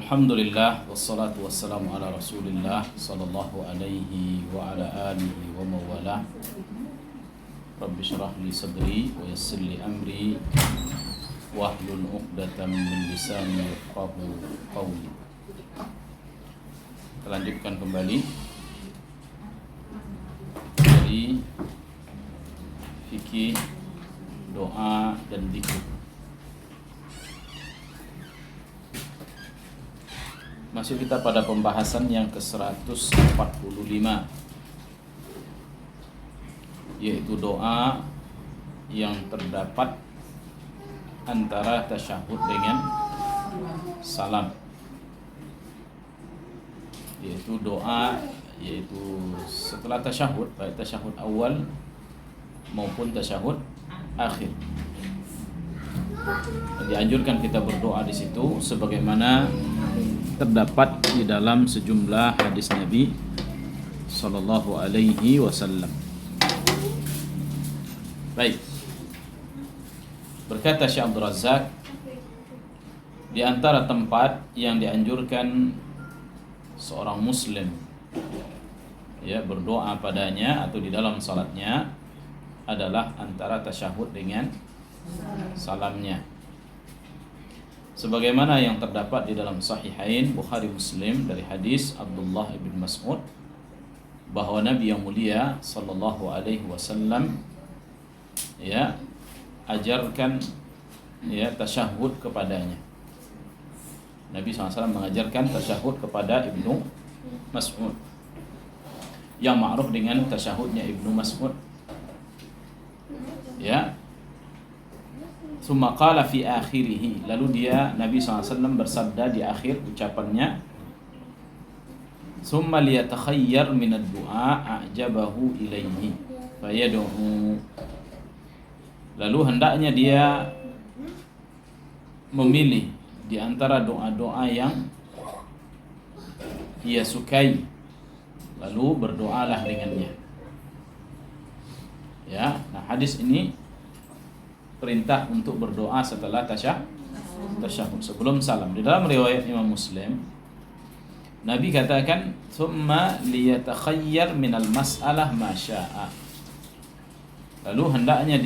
Alhamdulillah wassalatu wassalamu ala Rasulillah sallallahu alaihi wa ala alihi wa mawalah. Rabbi syrah li sadri wa yassir li amri wahlul 'uqdatam min lisani yafqahu qawli. Kita lanjutkan kembali dari fikih, doa dan zikir. Masih kita pada pembahasan yang ke-145, yaitu doa yang terdapat antara tasyahud dengan salam, yaitu doa setelah tasyahud, baik tasyahud awal maupun tasyahud akhir. Dianjurkan kita berdoa di situ sebagaimana terdapat di dalam sejumlah hadis Nabi sallallahu alaihi wasallam. Baik. Berkata Syekh Abdul Razak, di antara tempat yang dianjurkan seorang muslim berdoa padanya atau di dalam salatnya adalah antara tasyahud dengan salamnya. Sebagaimana yang terdapat di dalam Sahihain Bukhari Muslim dari hadis Abdullah bin Mas'ud bahwa Nabi yang mulia sallallahu alaihi wasallam ajarkan tasyahud kepadanya. Nabi SAW mengajarkan tasyahud kepada Ibnu Mas'ud yang ma'ruf dengan tasyahudnya Ibnu Mas'ud. Summa qala fi akhirih, lalu Nabi SAW bersabda di akhir ucapannya, summa liyatakhayyar minad du'a a'jabahu ilaihi fayad'u, lalu hendaknya dia memilih di antara doa-doa yang ia sukai, lalu berdoalah dengannya. Nah hadis ini perintah untuk berdoa setelah tasyahud sebelum salam. Di dalam riwayat Imam Muslim, Nabi katakan, "Tsumma liyatakhayyar minal mas'alah ma syaa." Lalu hendaknya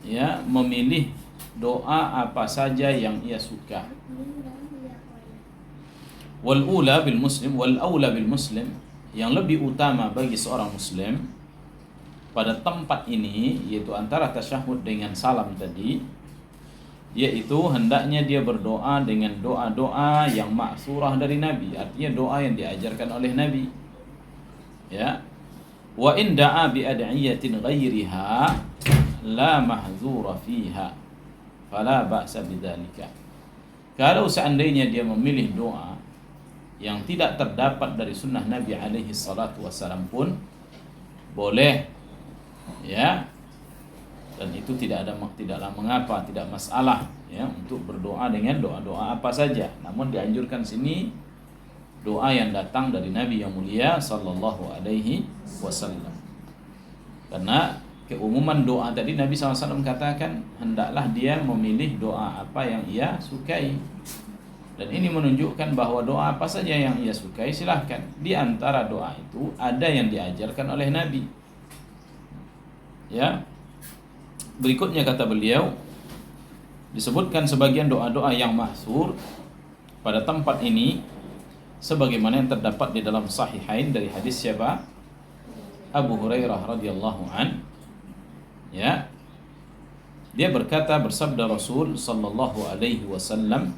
dia memilih doa apa saja yang ia suka. Wal aula bil muslim, yang lebih utama bagi seorang muslim pada tempat ini, yaitu antara tasyahud dengan salam tadi, yaitu hendaknya dia berdoa dengan doa-doa yang ma'surah dari Nabi, artinya doa yang diajarkan oleh Nabi. Wa in da'a bi ad'iyatin ghairiha la mahzura fiha fala ba'sa bidzalika. Kalau seandainya dia memilih doa yang tidak terdapat dari sunnah Nabi alaihi salatu wassalam pun boleh, dan itu tidaklah mengapa, tidak masalah untuk berdoa dengan doa-doa apa saja. Namun dianjurkan sini doa yang datang dari Nabi yang mulia sallallahu alaihi wasallam. Karena keumuman doa tadi Nabi SAW katakan hendaklah dia memilih doa apa yang ia sukai. Dan ini menunjukkan bahwa doa apa saja yang ia sukai silahkan. Di antara doa itu ada yang diajarkan oleh Nabi. Berikutnya kata beliau, disebutkan sebagian doa-doa yang mahsur pada tempat ini sebagaimana yang terdapat di dalam Sahihain dari hadis siapa? Abu Hurairah radhiyallahu an. Dia berkata, bersabda Rasul sallallahu alaihi wasallam,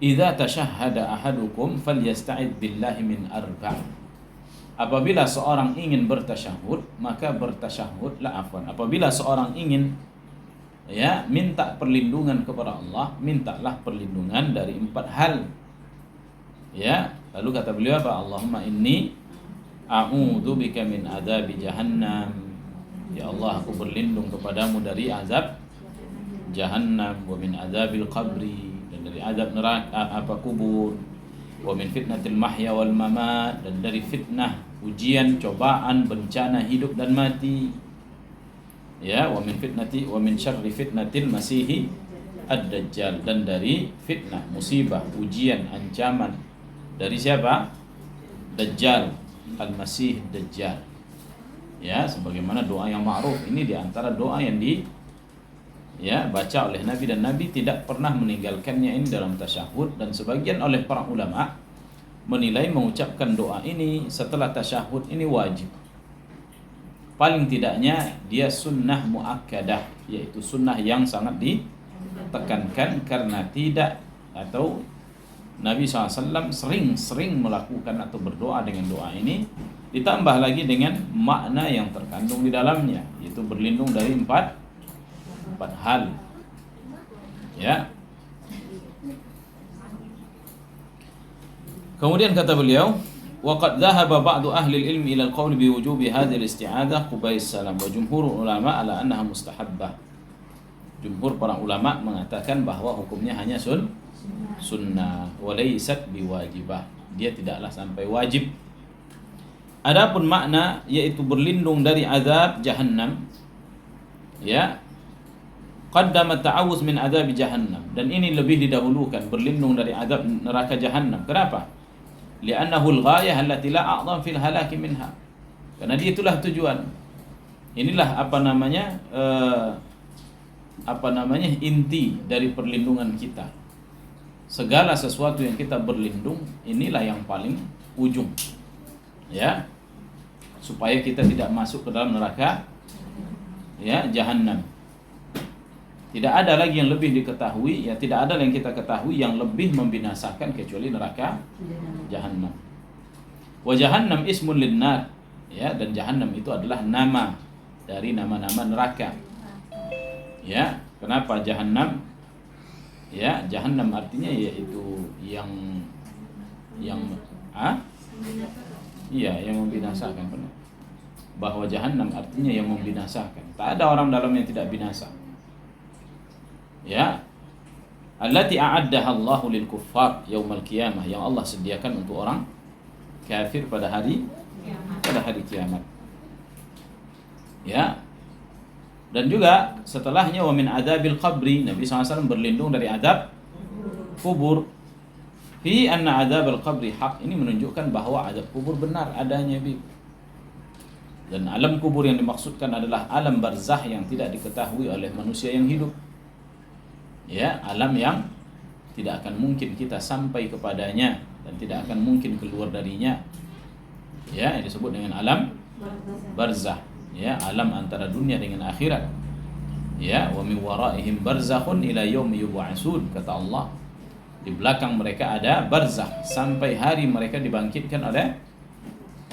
"Idza tashahhada ahadukum falyasta'id billahi min arba'." Apabila seorang ingin bertasyahud, maka apabila seorang ingin minta perlindungan kepada Allah, mintalah perlindungan dari 4 hal. Lalu kata beliau apa? Allahumma inni a'udzubika min adzabi jahannam. Ya Allah, aku berlindung kepadamu dari azab jahannam, wa min adzabil qabri, dan dari azab neraka kubur, wa min fitnatil mahya wal mamat, dan dari fitnah, ujian, cobaan, bencana hidup dan mati. Wa min syarri fitnatil masihi ad-dajjal, dan dari fitnah, musibah, ujian, ancaman dari siapa? Dajjal, al-Masih Dajjal. Ya, sebagaimana doa yang ma'ruf ini diantara doa yang baca oleh Nabi, dan Nabi tidak pernah meninggalkannya ini dalam tasyahud, dan sebagian oleh para ulama menilai mengucapkan doa ini setelah tasyahud ini wajib. Paling tidaknya dia sunnah muakkadah, yaitu sunnah yang sangat ditekankan, karena tidak atau Nabi SAW sering melakukan atau berdoa dengan doa ini, ditambah lagi dengan makna yang terkandung di dalamnya, yaitu berlindung dari empat hal. Ya. Kemudian kata beliau, وقد ذهب بعض أهل العلم إلى القول بوجوب هذه الاستعاذة قبيل السلام وجمهور العلماء على أنها مستحبة. Jumhur para ulama mengatakan bahwa hukumnya hanya sunnah, walaysat biwajibah. Dia tidaklah sampai wajib. Adapun makna yaitu berlindung dari azab jahannam, ya, qaddama ta'awuz min azab jahannam, dan ini lebih didahulukan berlindung dari azab neraka jahannam. Kenapa? Li'annahu al-ghayah allati la a'dham fil halaki minha. Karena dia itulah tujuan. Inilah inti dari perlindungan kita. Segala sesuatu yang kita berlindung, inilah yang paling ujung, ya, supaya kita tidak masuk ke dalam neraka, ya, jahannam. Tidak ada lagi yang lebih diketahui, ya, tidak ada yang kita ketahui yang lebih membinasakan kecuali neraka jahannam. Wa jahannam ismun linnar, ya, dan jahannam itu adalah nama dari nama-nama neraka. Ya, kenapa jahannam? Ya, jahannam artinya yaitu yang membinasakan. Bahwa jahannam artinya yang membinasakan. Tak ada orang dalam yang tidak binasa. Ya, allati a'addaha Allahu lil kuffar yaumal qiyamah, yang Allah sediakan untuk orang kafir pada hari kiamat. Ya. Dan juga setelahnya wa min adzabil qabri, Nabi SAW berlindung dari azab kubur. Fi anna adzabal qabri haq, ini menunjukkan bahwa azab kubur benar adanya, dan alam kubur yang dimaksudkan adalah alam barzah yang tidak diketahui oleh manusia yang hidup. Ya, alam yang tidak akan mungkin kita sampai kepadanya dan tidak akan mungkin keluar darinya. Ya, yang disebut dengan alam barzah. Ya, alam antara dunia dengan akhirat. Ya, wa min waraihim barzakhun ila yaumi yub'atsun, kata Allah. Di belakang mereka ada barzakh sampai hari mereka dibangkitkan oleh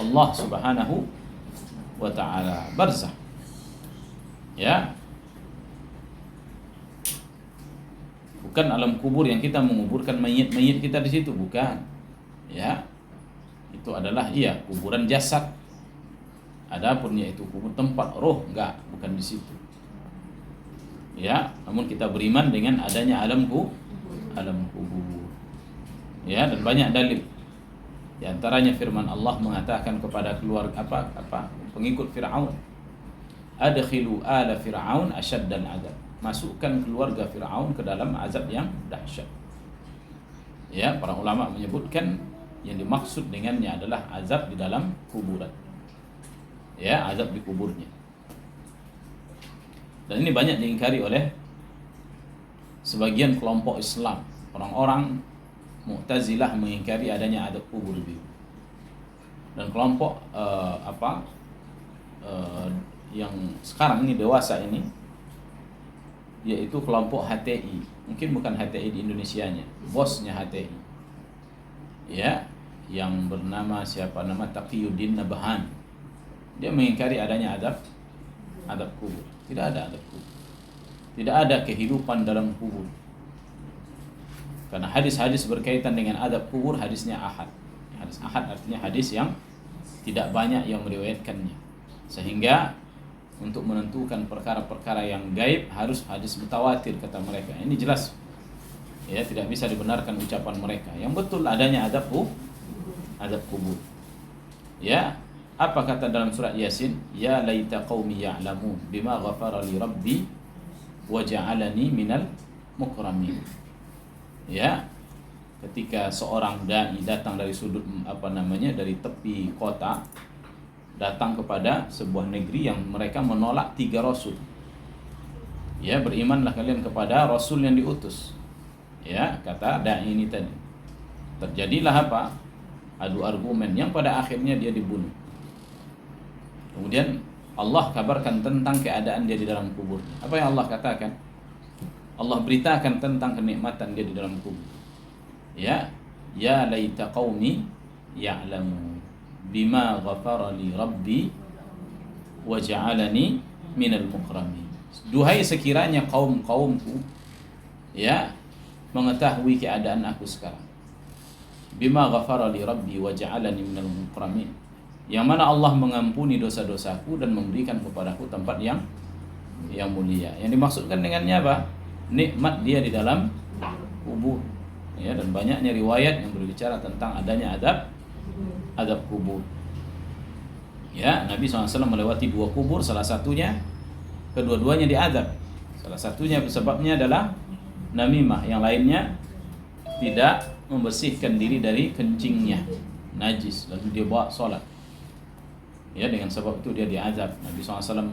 Allah Subhanahu wa taala. Barzakh. Ya. Bukan alam kubur yang kita menguburkan mayit-mayit kita di situ, bukan. Ya. Itu adalah kuburan jasad. Adapun yaitu kubur tempat roh, bukan di situ. Ya, namun kita beriman dengan adanya alam kubur. Ya, dan banyak dalil. Di antaranya firman Allah mengatakan kepada keluarga pengikut Firaun, adkhilu ala Firaun asyaddal azab. Masukkan keluarga Firaun ke dalam azab yang dahsyat. Ya, para ulama menyebutkan yang dimaksud dengannya adalah azab di dalam kuburan. Ya, azab di kuburnya. Dan ini banyak diingkari oleh sebagian kelompok Islam. Orang-orang Mu'tazilah mengingkari adanya azab kubur. Dan kelompok yang sekarang ini dewasa ini, yaitu kelompok HTI. Mungkin bukan HTI di Indonesianya, bosnya HTI. Ya, yang bernama Taqiyuddin Nabhan. Dia mengingkari adanya azab kubur. Tidak ada azab kubur. Tidak ada kehidupan dalam kubur. Karena hadis-hadis berkaitan dengan azab kubur hadisnya ahad. Hadis ahad artinya hadis yang tidak banyak yang meriwayatkannya. Sehingga untuk menentukan perkara-perkara yang gaib harus hadis mutawatir, kata mereka. Ini jelas. Ya, tidak bisa dibenarkan ucapan mereka. Yang betul adanya azab kubur. Ya. Apa kata dalam surat Yasin? Ya laita qaumi ya'lamun bima ghafara li rabbi wa ja'alani minal mukramin. Ya, ketika seorang dai datang dari sudut dari tepi kota, datang kepada sebuah negeri yang mereka menolak 3 rasul. Ya, berimanlah kalian kepada rasul yang diutus. Ya, kata dai ini tadi. Terjadilah apa? Adu argumen yang pada akhirnya dia dibunuh. Kemudian Allah kabarkan tentang keadaan dia di dalam kubur. Apa yang Allah katakan? Allah beritakan tentang kenikmatan dia di dalam kubur. Ya, ya laita qaumi ya'lamu bima ghafara li rabbi wa ja'alani minal mukramin. Duhai sekiranya kaum-kaumku ya mengetahui keadaan aku sekarang. Bima ghafara li rabbi wa ja'alani minal mukramin. Yang mana Allah mengampuni dosa-dosaku dan memberikan kepadaku tempat yang mulia. Yang dimaksudkan dengannya apa? Nikmat dia di dalam kubur. Ya, dan banyaknya riwayat yang berbicara tentang adanya adab kubur. Ya, Nabi SAW melewati 2 kubur, salah satunya kedua-duanya diadab. Salah satunya sebabnya adalah namimah, yang lainnya tidak membersihkan diri dari kencingnya, najis, lalu dia bawa sholat. Ya, dengan sebab itu dia diazab. Nabi SAW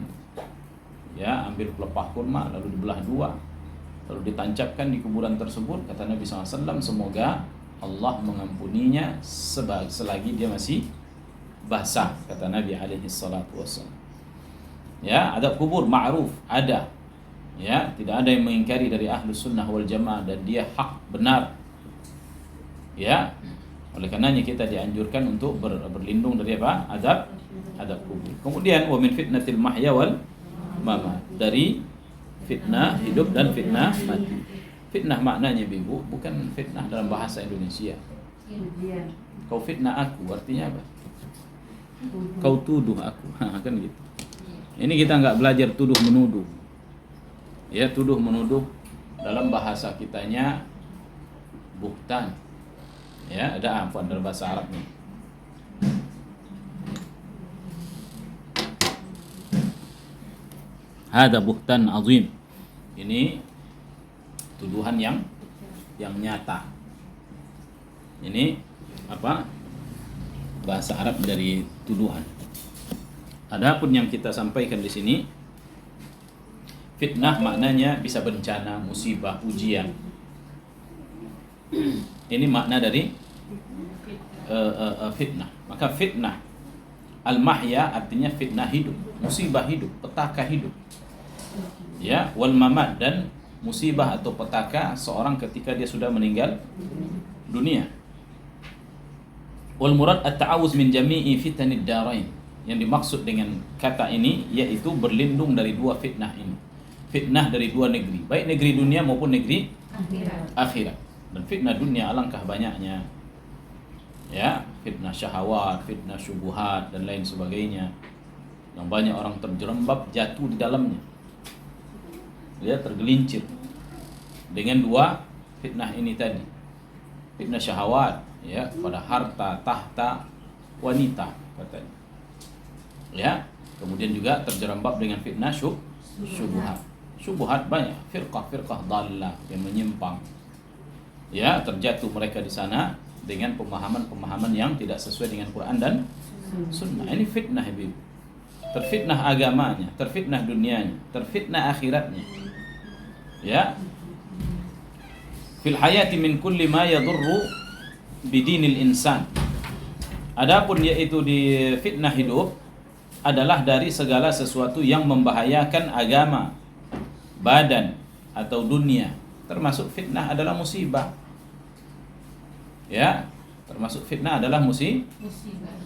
ya ambil pelepah kurma lalu dibelah 2, lalu ditancapkan di kuburan tersebut. Kata Nabi SAW, semoga Allah mengampuninya selagi dia masih basah, kata Nabi SAW. Ya, adab kubur ma'ruf, ada. Ya, tidak ada yang mengingkari dari Ahlus Sunnah wal Jamaah, dan dia hak, benar. Ya, oleh karenanya kita dianjurkan untuk berlindung dari apa? Adab kubur. Kemudian wa min fitnatil mahya wal mamat, dari fitnah hidup dan fitnah mati. Fitnah maknanya Ibu bukan fitnah dalam bahasa Indonesia. Kau fitnah aku artinya apa? Kau tuduh aku. Kan gitu. Ini kita nggak belajar tuduh menuduh. Ya, tuduh menuduh dalam bahasa kitanya buhtan. Ya, ada apa dalam bahasa Arabnya? Hada buhtan azim. Ini tuduhan yang nyata. Ini apa? Bahasa Arab dari tuduhan. Adapun yang kita sampaikan di sini, fitnah maknanya bisa bencana, musibah, ujian. Ini makna dari fitnah. Maka fitnah al-mahya artinya fitnah hidup, musibah hidup, petaka hidup. Ya, wal mamat, dan musibah atau petaka seorang ketika dia sudah meninggal dunia. Wal murad at-ta'awuz min jami'i fitanid darain. Yang dimaksud dengan kata ini yaitu berlindung dari 2 fitnah ini. Fitnah dari 2 negeri, baik negeri dunia maupun negeri akhirat. Dan fitnah dunia alangkah banyaknya. Ya, fitnah syahwat, fitnah syubuhat dan lain sebagainya. Yang banyak orang terjerembab, jatuh di dalamnya. Dia tergelincir dengan 2 fitnah ini tadi. Fitnah syahwat, ya, pada harta, tahta, wanita katanya. Ya, kemudian juga terjerembab dengan fitnah syubhat. Syubhat banyak, firqah dhallah yang menyimpang. Ya, terjatuh mereka di sana dengan pemahaman-pemahaman yang tidak sesuai dengan Quran dan Sunnah. Ini fitnah, Ibu. Terfitnah agamanya, terfitnah dunianya, terfitnah akhiratnya. Ya. Fil hayati min kulli ma yadurru bidinil insan. Adapun yaitu di fitnah hidup adalah dari segala sesuatu yang membahayakan agama, badan atau dunia. Termasuk fitnah adalah musibah. Ya, termasuk fitnah adalah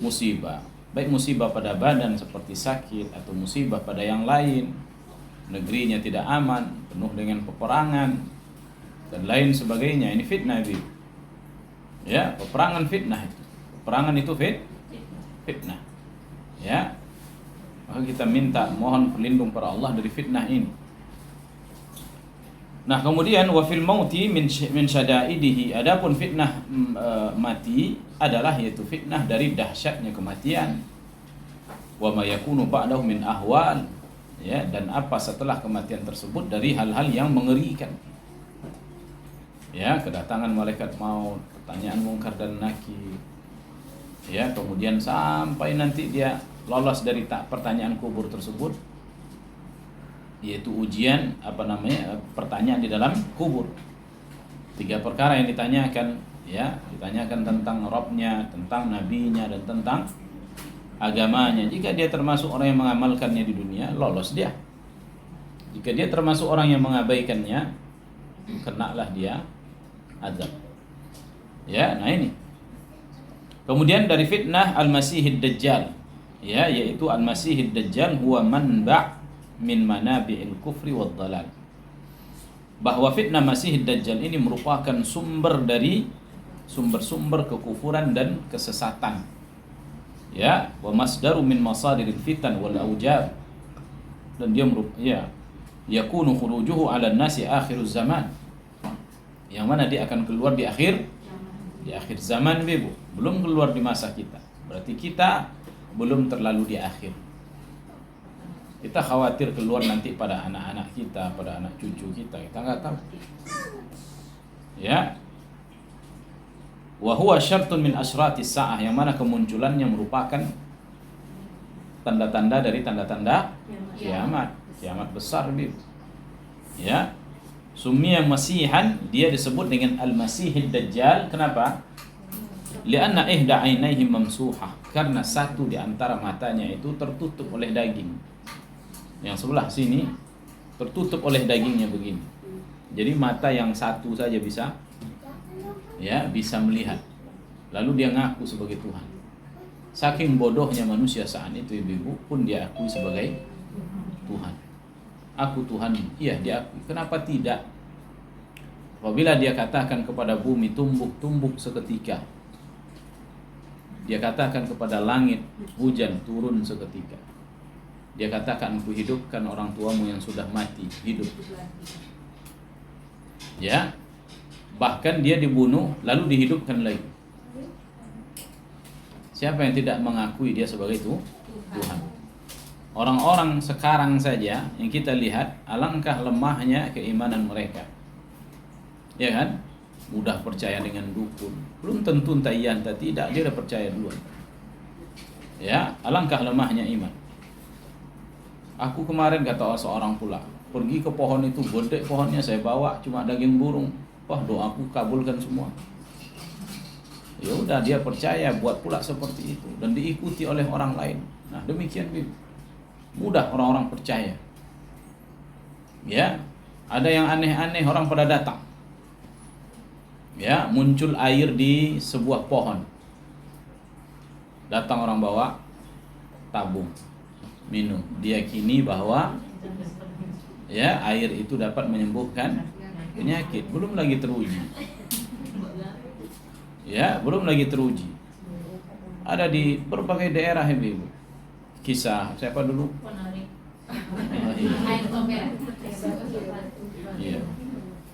musibah. Baik musibah pada badan seperti sakit, atau musibah pada yang lain, negerinya tidak aman, penuh dengan peperangan dan lain sebagainya. Ini fitnah itu. Ya, peperangan fitnah itu. Peperangan itu fitnah. Ya. Maka kita minta, mohon perlindung para Allah dari fitnah ini. Nah, kemudian wa fil mauti min syada'idihi. Adapun fitnah mati adalah yaitu fitnah dari dahsyatnya kematian. Wa ma yakunu ba'dahu min ahwal. Ya, dan apa setelah kematian tersebut dari hal-hal yang mengerikan. Ya, kedatangan malaikat maut, pertanyaan mungkar dan nakir. Ya, kemudian sampai nanti dia lolos dari pertanyaan kubur tersebut, yaitu ujian pertanyaan di dalam kubur. 3 perkara yang ditanyakan, ya, ditanyakan tentang Rabbnya, tentang nabinya, dan tentang agamanya. Jika dia termasuk orang yang mengamalkannya di dunia, lolos dia. Jika dia termasuk orang yang mengabaikannya, kenalah dia azab. Ya, nah ini. Kemudian dari fitnah Al-Masihid Dajjal, ya, yaitu Al-Masihid Dajjal huwa manba' min manabi'il kufri wad dhalal. Bahwa fitnah Masihid Dajjal ini merupakan sumber dari sumber-sumber kekufuran dan kesesatan. Ya, wa masdaru min masadiril fitan wal aujab. Dan dia yakunu khurujuhu 'ala an-nasi akhiruz zaman. Yang mana dia akan keluar di akhir zaman, Ibu. Belum keluar di masa kita. Berarti kita belum terlalu di akhir. Kita khawatir keluar nanti pada anak-anak kita, pada anak cucu kita nggak tahu. Ya. Wa huwa syartun min asyratis sa'ah, yang mana kemunculannya merupakan tanda-tanda dari tanda-tanda kiamat besar, Ibu. Ya. Summiya masihan, dia disebut dengan Al-Masihid Dajjal. Kenapa? Lianna ihda ainaihi mamsuhah, karena satu di antara matanya itu tertutup oleh daging. Yang sebelah sini tertutup oleh dagingnya begini. Jadi mata yang satu saja bisa melihat. Lalu dia ngaku sebagai Tuhan. Saking bodohnya manusia saat itu, Ibu, pun dia akui sebagai Tuhan. Aku Tuhan, iya diakui. Kenapa tidak? Apabila dia katakan kepada bumi, tumbuk seketika. Dia katakan kepada langit, hujan turun seketika. Dia katakan, ku hidupkan orang tuamu yang sudah mati, hidup. Ya, bahkan dia dibunuh, lalu dihidupkan lagi. Siapa yang tidak mengakui dia sebagai Tuhan? Orang-orang sekarang saja yang kita lihat, alangkah lemahnya keimanan mereka. Ya kan? Mudah percaya dengan dukun. Belum tentu entah tidak, dia sudah percaya duluan. Ya, alangkah lemahnya iman. Aku kemarin kata seorang pula, pergi ke pohon itu, gede pohonnya, saya bawa cuma daging burung. Wah, doaku kabulkan semua. Ya udah, dia percaya, buat pula seperti itu dan diikuti oleh orang lain. Nah, demikian mudah orang-orang percaya. Ya, ada yang aneh-aneh, orang pada datang. Ya, muncul air di sebuah pohon. Datang orang bawa tabung, minum. Diyakini bahwa ya, air itu dapat menyembuhkan penyakit. Belum lagi teruji. Ya, belum lagi teruji. Ada di berbagai daerah, Ibu. Kisah siapa dulu? Iya.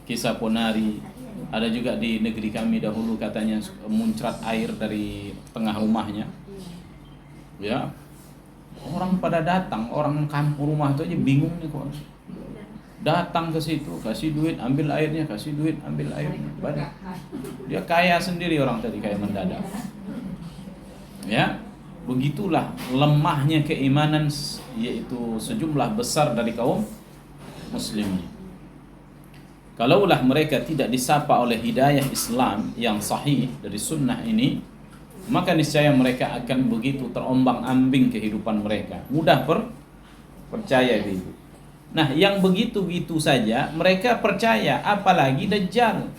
Kisah Ponari. Ada juga di negeri kami dahulu, katanya muncrat air dari tengah rumahnya. Ya. Orang pada datang, orang kampung rumah itu aja bingung nih kok. Datang ke situ, kasih duit, ambil airnya, kasih duit, ambil airnya. Banyak. Dia kaya sendiri orang tadi, kaya mendadak. Ya. Begitulah lemahnya keimanan, yaitu sejumlah besar dari kaum muslimin. Kalaulah mereka tidak disapa oleh hidayah Islam yang sahih dari sunnah ini, maka niscaya mereka akan begitu terombang-ambing kehidupan mereka. Mudah percaya gitu. Nah, yang begitu-gitu saja mereka percaya, apalagi Dajjal.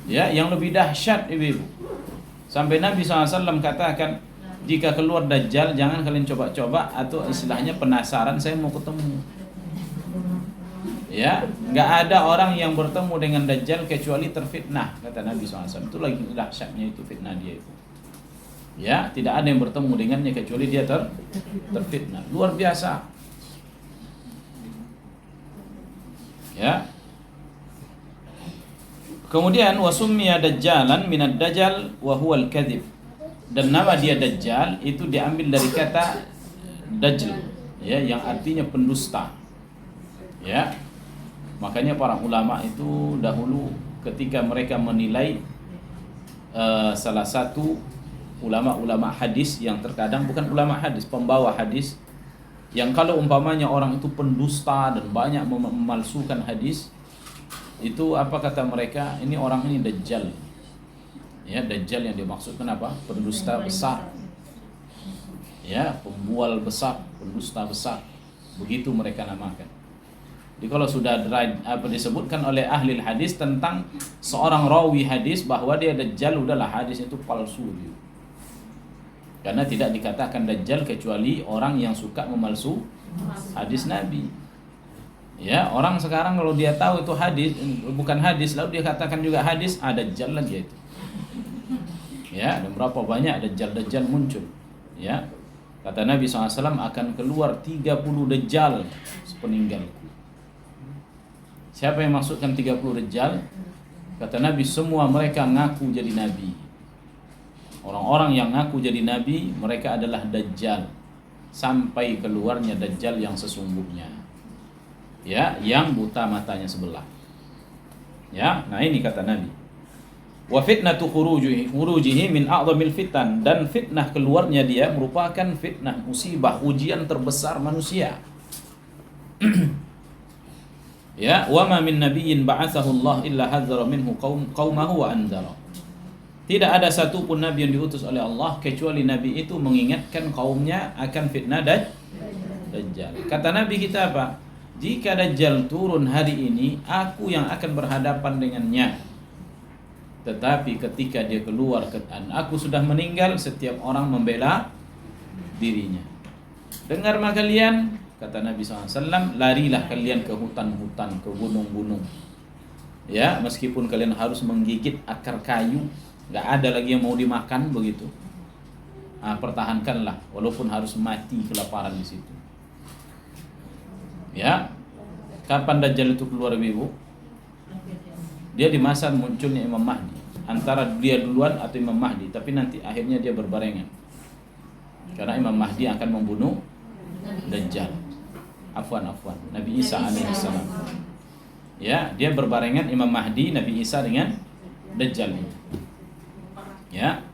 Ya, yang lebih dahsyat, Ibu. Sampai Nabi SAW katakan, jika keluar Dajjal jangan kalian coba-coba, atau istilahnya penasaran, saya mau ketemu. Ya, nggak ada orang yang bertemu dengan Dajjal kecuali terfitnah, kata Nabi SAW. Itu lagi dahsyatnya itu fitnah dia itu. Ya, tidak ada yang bertemu dengannya kecuali dia terfitnah. Luar biasa. Ya. Kemudian wasummiya dajjalan minad dajjal wa huwal kadhib. Dan nama dia Dajjal itu diambil dari kata dajjal, ya, yang artinya pendusta. Ya. Makanya para ulama itu dahulu ketika mereka menilai salah satu ulama-ulama hadis yang terkadang bukan ulama hadis, pembawa hadis, yang kalau umpamanya orang itu pendusta dan banyak memalsukan hadis, itu apa kata mereka, ini orang ini dajjal. Ya, dajjal yang dimaksudkan apa? Pendusta besar. Ya, pembual besar, pendusta besar. Begitu mereka namakan. Jadi kalau sudah disebutkan oleh ahli hadis tentang seorang rawi hadis bahwa dia dajjal, udahlah hadis itu palsu gitu. Karena tidak dikatakan dajjal kecuali orang yang suka memalsu hadis Nabi. Ya, orang sekarang kalau dia tahu itu hadis bukan hadis, lalu dia katakan juga hadis, ada dajjal lagi itu. Ya, dan berapa banyak dajjal-dajjal muncul. Ya. Kata Nabi SAW akan keluar 30 dajjal sepeninggalku. Siapa yang maksudkan 30 dajjal? Kata Nabi, semua mereka ngaku jadi nabi. Orang-orang yang ngaku jadi nabi, mereka adalah dajjal sampai keluarnya dajjal yang sesungguhnya. Ya, yang buta matanya sebelah. Ya, nah ini kata Nabi. Wa fitnatu khurujihi min a'dhamil fitan, dan fitnah keluarnya dia merupakan fitnah, musibah, ujian terbesar manusia. Ya, wa ma min nabiyyin ba'atsahu Allah illa hadzara minhu qaumahu wa anzara. Tidak ada satupun nabi yang diutus oleh Allah kecuali nabi itu mengingatkan kaumnya akan fitnah dajjal. Kata Nabi kita apa? Jika dajjal turun hari ini, aku yang akan berhadapan dengannya. Tetapi ketika dia keluar dan aku sudah meninggal, setiap orang membela dirinya. Dengar mah kalian, kata Nabi SAW, larilah kalian ke hutan-hutan, ke gunung-gunung. Ya, meskipun kalian harus menggigit akar kayu, nggak ada lagi yang mau dimakan begitu. Pertahankanlah, walaupun harus mati kelaparan di situ. Ya, kapan dajjal itu keluar ibu? Dia di masa munculnya Imam Mahdi. Antara dia duluan atau Imam Mahdi, tapi nanti akhirnya dia berbarengan. Karena Imam Mahdi akan membunuh dajjal. Afwan, Nabi Isa alaihissalam. Ya, dia berbarengan Imam Mahdi, Nabi Isa dengan dajjal itu. Ya.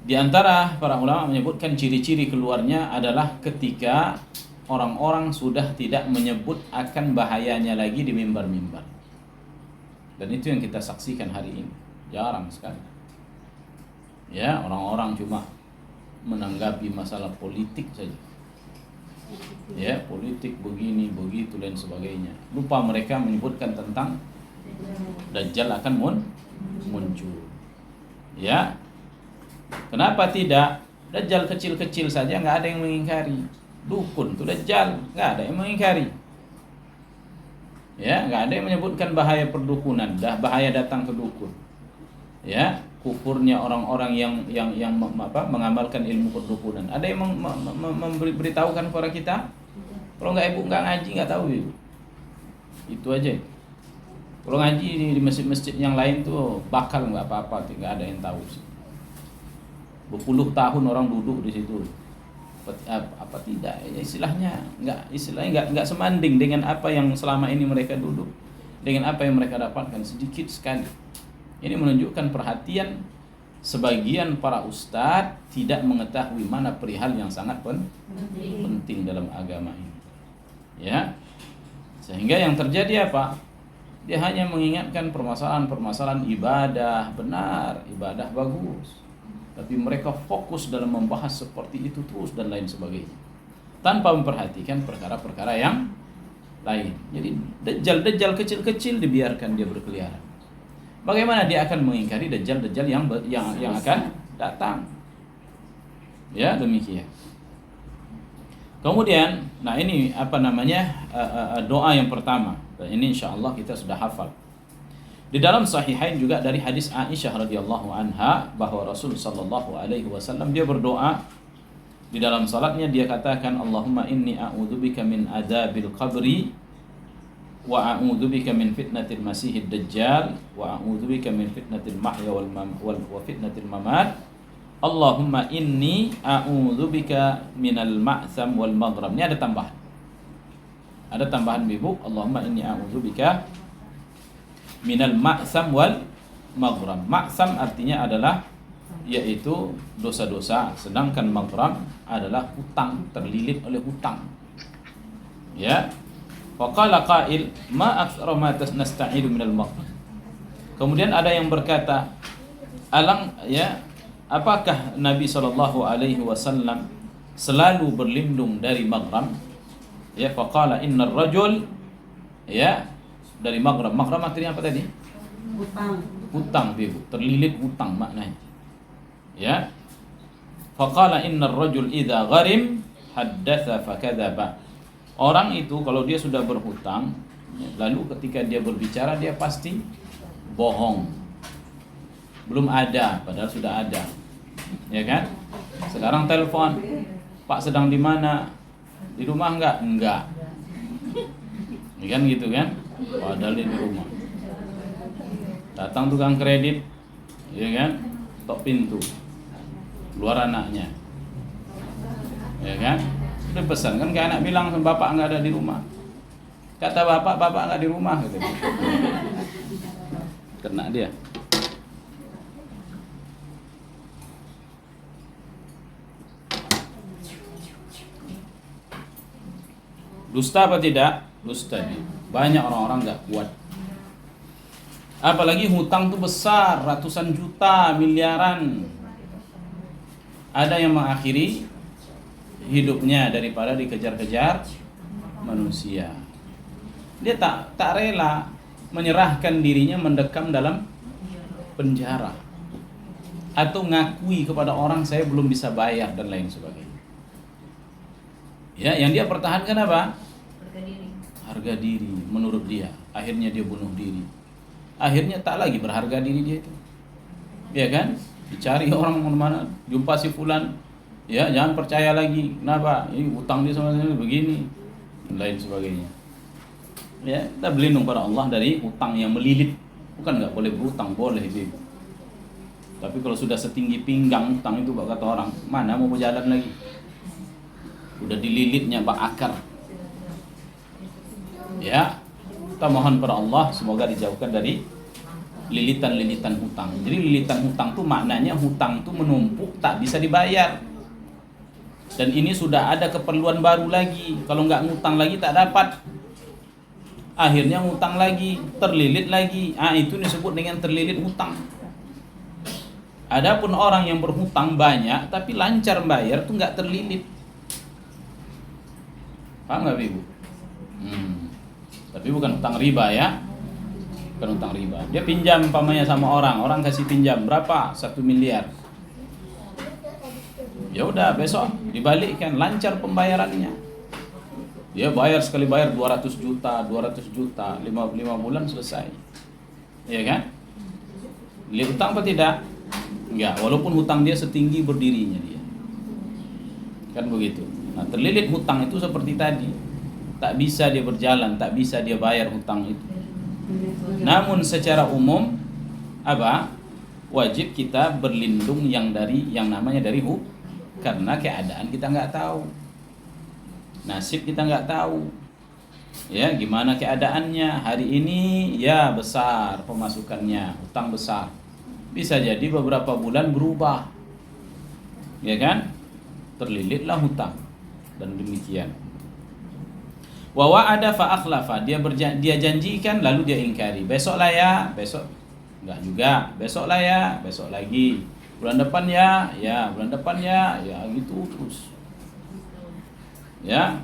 Di antara para ulama menyebutkan ciri-ciri keluarnya adalah ketika orang-orang sudah tidak menyebut akan bahayanya lagi di mimbar-mimbar. Dan itu yang kita saksikan hari ini. Jarang sekali. Ya, orang-orang cuma menanggapi masalah politik saja. Ya, politik begini, begitu dan sebagainya. Lupa mereka menyebutkan tentang dajjal akan muncul. Ya. Kenapa tidak? Dajjal kecil-kecil saja nggak ada yang mengingkari. Dukun itu dajjal, nggak ada yang mengingkari. Ya, nggak ada yang menyebutkan bahaya perdukunan, bahaya datang ke dukun. Ya, kufurnya orang-orang yang mengamalkan ilmu perdukunan. Ada yang memberitahukan kepada kita? Kalau nggak ibu nggak ngaji nggak tahu ibu. Itu aja. Kalau ngaji di masjid-masjid yang lain tuh bakal nggak apa-apa, nggak ada yang tahu. Berpuluh tahun orang duduk di situ. Apa tidak? Istilahnya nggak semanding dengan apa yang selama ini mereka duduk, dengan apa yang mereka dapatkan, sedikit sekali. Ini menunjukkan perhatian sebagian para ustadz tidak mengetahui mana perihal yang sangat penting dalam agama ini. Ya, sehingga yang terjadi apa? Dia hanya mengingatkan permasalahan-permasalahan ibadah benar, ibadah bagus. Tapi mereka fokus dalam membahas seperti itu terus dan lain sebagainya, tanpa memperhatikan perkara-perkara yang lain. Jadi dajjal kecil-kecil dibiarkan dia berkeliaran. Bagaimana dia akan mengingkari dajjal yang akan datang? Ya, demikian. Kemudian, nah ini doa yang pertama. Dan ini insyaallah kita sudah hafal. Di dalam Sahihain juga dari hadis Aisyah radhiyallahu anha bahwa Rasul sallallahu alaihi wasallam dia berdoa di dalam salatnya, dia katakan, Allahumma inni a'udzubika min adzabil qabri wa a'udzubika min fitnatil masiihid dajjal wa a'udzubika min fitnatil mahya wa fitnatil mamat. Allahumma inni a'udzubika minal ma'sam wal maghrab. Ini ada tambahan. Ada tambahan Ibu, Allahumma inni a'udzubika minal ma'sam wal maghram. Ma'sam artinya adalah yaitu dosa-dosa, sedangkan maghram adalah hutang, terlilit oleh hutang. Ya. Faqala qail ma aktsara ma nasta'idu minal maghram. Kemudian ada yang berkata, apakah Nabi sallallahu alaihi wasallam selalu berlindung dari maghram? Ya, faqala innar rajul, ya, dari maghram. Maghram artinya apa tadi? Hutang, Ibu. Terlilit hutang maknanya. Ya. Faqala innar rajul idza gharim haddatsa fakadzaba. Orang itu kalau dia sudah berhutang, lalu ketika dia berbicara dia pasti bohong. Belum ada padahal sudah ada. Ya kan? Sekarang telepon, Pak sedang di mana? Di rumah enggak? Enggak. Ya kan gitu kan? Padahal dia di rumah. Datang tukang kredit, ya kan? Tok pintu. Keluar anaknya. Ya kan? Udah pesan kan, kayak anak bilang bapak enggak ada di rumah. Kata bapak enggak di rumah gitu. Kena dia. Dusta apa tidak? Dusta nih. Banyak orang-orang nggak kuat. Apalagi hutang tuh besar, ratusan juta, miliaran. Ada yang mengakhiri hidupnya daripada dikejar-kejar manusia. Dia tak rela menyerahkan dirinya mendekam dalam penjara atau ngakui kepada orang saya belum bisa bayar dan lain sebagainya. Ya, yang dia pertahankan apa? Harga diri menurut dia. Akhirnya dia bunuh diri. Akhirnya tak lagi berharga diri dia itu. Ya kan? Dicari orang mana, jumpa si fulan. Ya, jangan percaya lagi. Kenapa? Ini utang dia sama saya begini dan lain sebagainya. Ya, kita berlindung pada Allah dari utang yang melilit. Bukan enggak boleh berutang, boleh itu. Tapi kalau sudah setinggi pinggang utang itu, kata orang, mana mau berjalan lagi? Udah dililitnya bak akar. Ya, kita mohon pada Allah semoga dijauhkan dari lilitan-lilitan hutang. Jadi lilitan hutang itu maknanya hutang itu menumpuk tak bisa dibayar. Dan ini sudah ada keperluan baru lagi. Kalau nggak ngutang lagi tak dapat. Akhirnya ngutang lagi, terlilit lagi. Itu disebut dengan terlilit hutang. Adapun orang yang berhutang banyak tapi lancar bayar itu nggak terlilit. Paham nggak Ibu? Tapi bukan hutang riba ya. Bukan hutang riba. Dia pinjam umpamanya sama orang kasih pinjam berapa? 1 miliar. Ya udah besok dibalikkan, lancar pembayarannya. Dia bayar sekali bayar 200 juta, 5 bulan selesai. Iya kan? Lihat hutang apa tidak? Enggak, walaupun hutang dia setinggi berdirinya dia. Kan begitu. Nah, terlilit hutang itu seperti tadi. Tak bisa dia berjalan, tak bisa dia bayar hutang itu. Namun secara umum apa? Wajib kita berlindung yang namanya dari karena keadaan kita nggak tahu. Nasib kita nggak tahu. Ya, gimana keadaannya hari ini? Ya, besar pemasukannya, hutang besar. Bisa jadi beberapa bulan berubah. Ya kan? Terlilitlah hutang. Dan demikian. Wa wa'ada fa akhlafa, dia janjikan lalu dia ingkari. Besok lah ya, besok enggak juga. Besok lah ya, besok lagi. Bulan depan ya, bulan depan ya gitu terus. Ya.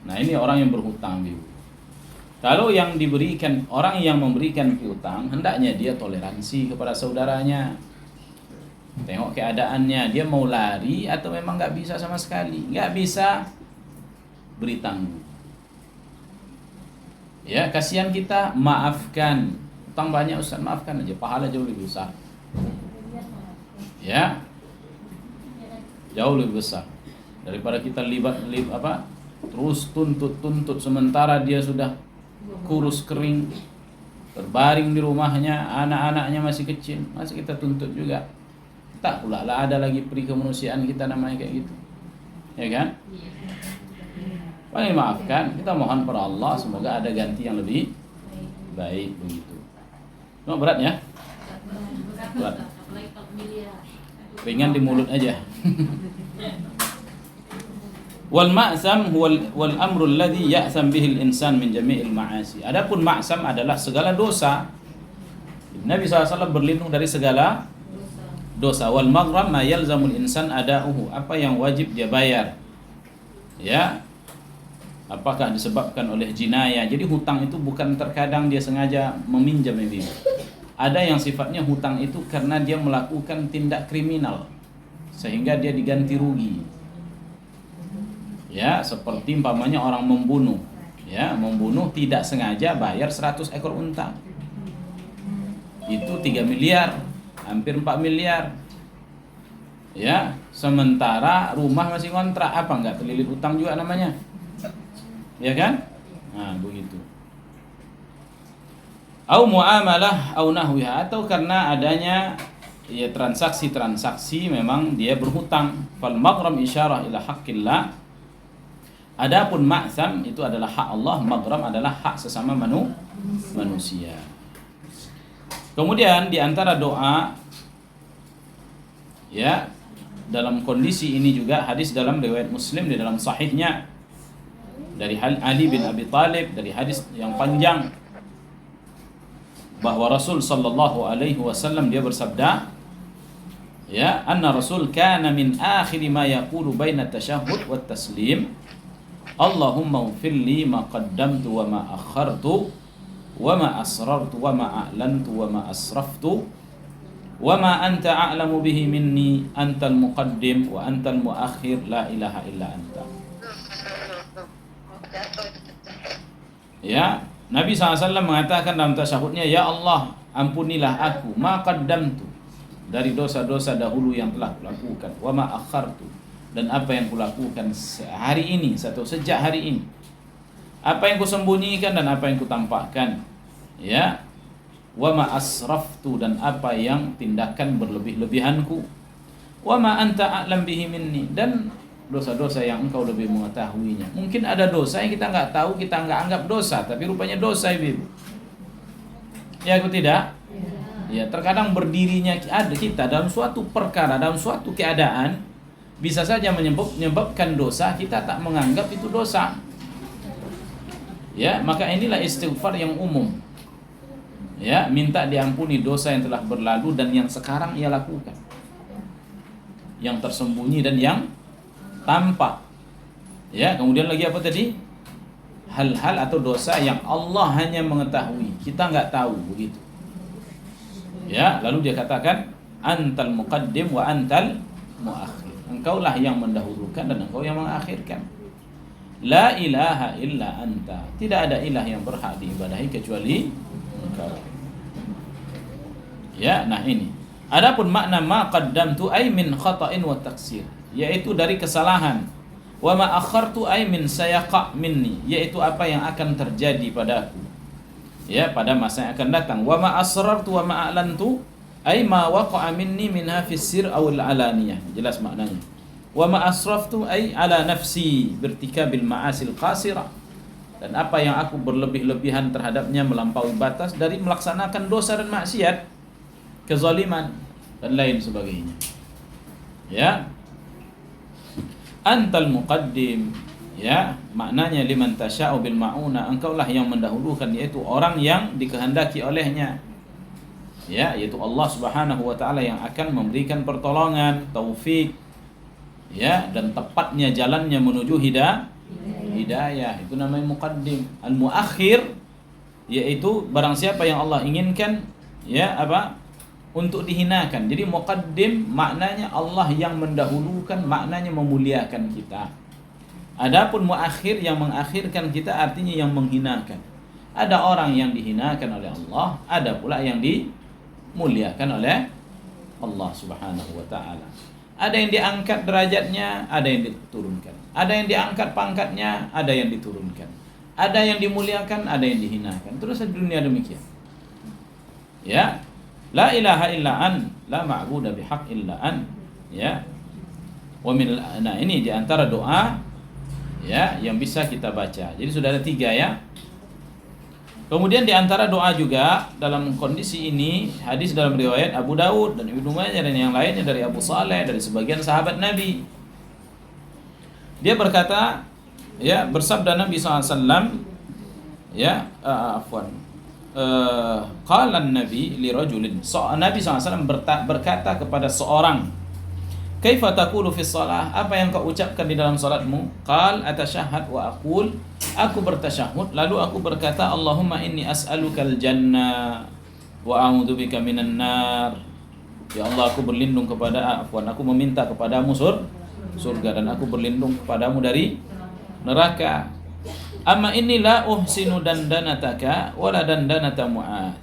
Nah, ini orang yang berhutang, Ibu. Kalau yang diberikan, orang yang memberikan piutang, hendaknya dia toleransi kepada saudaranya. Tengok keadaannya, dia mau lari atau memang nggak bisa sama sekali. Nggak bisa, beri tanggung. Ya, kasihan kita, maafkan. Utang banyak Ustaz, maafkan aja, pahala jauh lebih besar. Ya, jauh lebih besar daripada kita terus tuntut sementara dia sudah kurus kering, berbaring di rumahnya, anak-anaknya masih kecil, masih kita tuntut juga. Tak pula lah ada lagi peri kemanusiaan kita namanya kayak gitu, ya kan? Paling maafkan, kita mohon pada Allah semoga ada ganti yang lebih baik begitu. Cuma berat ya? Berat. Ringan di mulut aja. Wal ma'sam wal amrul ladzi ya'sam bihi al-insan min jami'il ma'asi. Adapun ma'sam adalah segala dosa. Nabi SAW berlindung dari segala dosa. Wal maghram ma yalzamul insan ada'uhu, apa yang wajib dia bayar. Ya. Apakah disebabkan oleh jinayah? Jadi hutang itu bukan terkadang dia sengaja meminjam ini. Ada yang sifatnya hutang itu karena dia melakukan tindak kriminal sehingga dia diganti rugi. Ya, seperti umpamanya orang membunuh. Ya, membunuh tidak sengaja bayar 100 ekor unta. Itu 3 miliar, hampir 4 miliar. Ya, sementara rumah masih kontrak, apa enggak terlilit utang juga namanya? Ya kan? Nah, begitu. Au muamalah au nahwiha, atau karena adanya ya transaksi-transaksi memang dia berhutang. Fal maghram isyarah ila haqqillah. Adapun ma'sam itu adalah hak Allah, maghram adalah hak sesama manusia. Kemudian di antara doa ya dalam kondisi ini juga hadis dalam riwayat Muslim di dalam sahihnya dari Ali bin Abi Thalib, dari hadis yang panjang, bahwa Rasul sallallahu alaihi wasallam dia bersabda, ya, anna Rasul kana min akhir ma yaqulu baina tasyahhud wat taslim, Allahumma ighfir li ma qaddamtu wa ma akhartu wa ma asrartu wa ma a'lantu wa ma asraftu wa ma anta a'lamu bihi minni, antal muqaddim wa antal muakhir, la ilaha illa anta. Ya, Nabi SAW mengatakan dalam tasyahudnya, ya Allah, ampunilah aku ma qaddamtu, dari dosa-dosa dahulu yang telah kulakukan, wa ma akhartu, dan apa yang kulakukan hari ini atau sejak hari ini, apa yang kusembunyikan dan apa yang kutampakkan, ya, wa ma asraftu, dan apa yang tindakan berlebih-lebihanku, wa ma anta a'lam bihi minni, dan dosa-dosa yang engkau lebih mengetahuinya. Mungkin ada dosa yang kita nggak tahu, kita nggak anggap dosa, tapi rupanya dosa, ibu. Ya, aku tidak. Ya, terkadang berdirinya ada kita dalam suatu perkara, dalam suatu keadaan bisa saja menyebabkan dosa, kita tak menganggap itu dosa. Ya, maka inilah istighfar yang umum. Ya, minta diampuni dosa yang telah berlalu dan yang sekarang ia lakukan, yang tersembunyi dan yang tampak. Ya, kemudian lagi apa tadi? Hal-hal atau dosa yang Allah hanya mengetahui, kita nggak tahu, begitu. Ya, lalu dia katakan antal muqaddim wa antal muakhir. Engkaulah yang mendahulukan dan engkau yang mengakhirkan. La ilaha illa anta. Tidak ada ilah yang berhak diibadahi kecuali engkau. Ya, nah ini. Adapun makna ma qaddamtu ay min khata'in wa taqsir, yaitu dari kesalahan. Wa ma akhartu ay min sayaqa minni, yaitu apa yang akan terjadi padaku, ya, pada masa yang akan datang. Wa ma asrartu wa ma a'lantu ay ma waqa'a minni minha fis sir aw al alaniyah. Jelas maknanya. Wa ma asraftu ay ala nafsi birtikabil ma'asil qasira, dan apa yang aku berlebih-lebihan terhadapnya melampaui batas dari melaksanakan dosa dan maksiat, kezaliman dan lain sebagainya. Ya, antal muqaddim, ya, maknanya liman tasya'u bil ma'una, engkaulah yang mendahulukan, yaitu orang yang dikehendaki olehnya, ya, yaitu Allah Subhanahu wa taala yang akan memberikan pertolongan, taufik, ya, dan tepatnya jalannya menuju hidayah. Itu namanya muqaddim. Al muakhir, yaitu barang siapa yang Allah inginkan, ya, apa, untuk dihinakan. Jadi muqaddim maknanya Allah yang mendahulukan, maknanya memuliakan kita. Adapun muakhir, yang mengakhirkan kita, artinya yang menghinakan. Ada orang yang dihinakan oleh Allah, ada pula yang dimuliakan oleh Allah Subhanahu wa taala. Ada yang diangkat derajatnya, ada yang diturunkan. Ada yang diangkat pangkatnya, ada yang diturunkan. Ada yang dimuliakan, ada yang dihinakan. Terus di dunia demikian. Ya. La ilaha illa an, la ma'budu bihaq illa an. Ya. Wa min, nah ini di antara doa ya, yang bisa kita baca. Jadi sudah ada 3 ya. Kemudian di antara doa juga dalam kondisi ini, hadis dalam riwayat Abu Daud dan Ibnu Majah dan yang lainnya dari Abu Saleh, dari sebagian sahabat Nabi. Dia berkata, ya, bersabda Nabi SAW, ya, qala Nabi li rajulin. Nabi SAW berkata kepada seorang, kaifa taqulu fi shalah? Apa yang kau ucapkan di dalam salatmu? Qal atasyahhad wa aqul, aku bertasyahud lalu aku berkata, Allahumma inni as'alukal jannah wa a'udzubika minan nar. Ya Allah, aku berlindung aku meminta kepadamu surga dan aku berlindung kepadamu dari neraka. Amma inni la uhsinu dandanataka wala dandanata Mu'adz.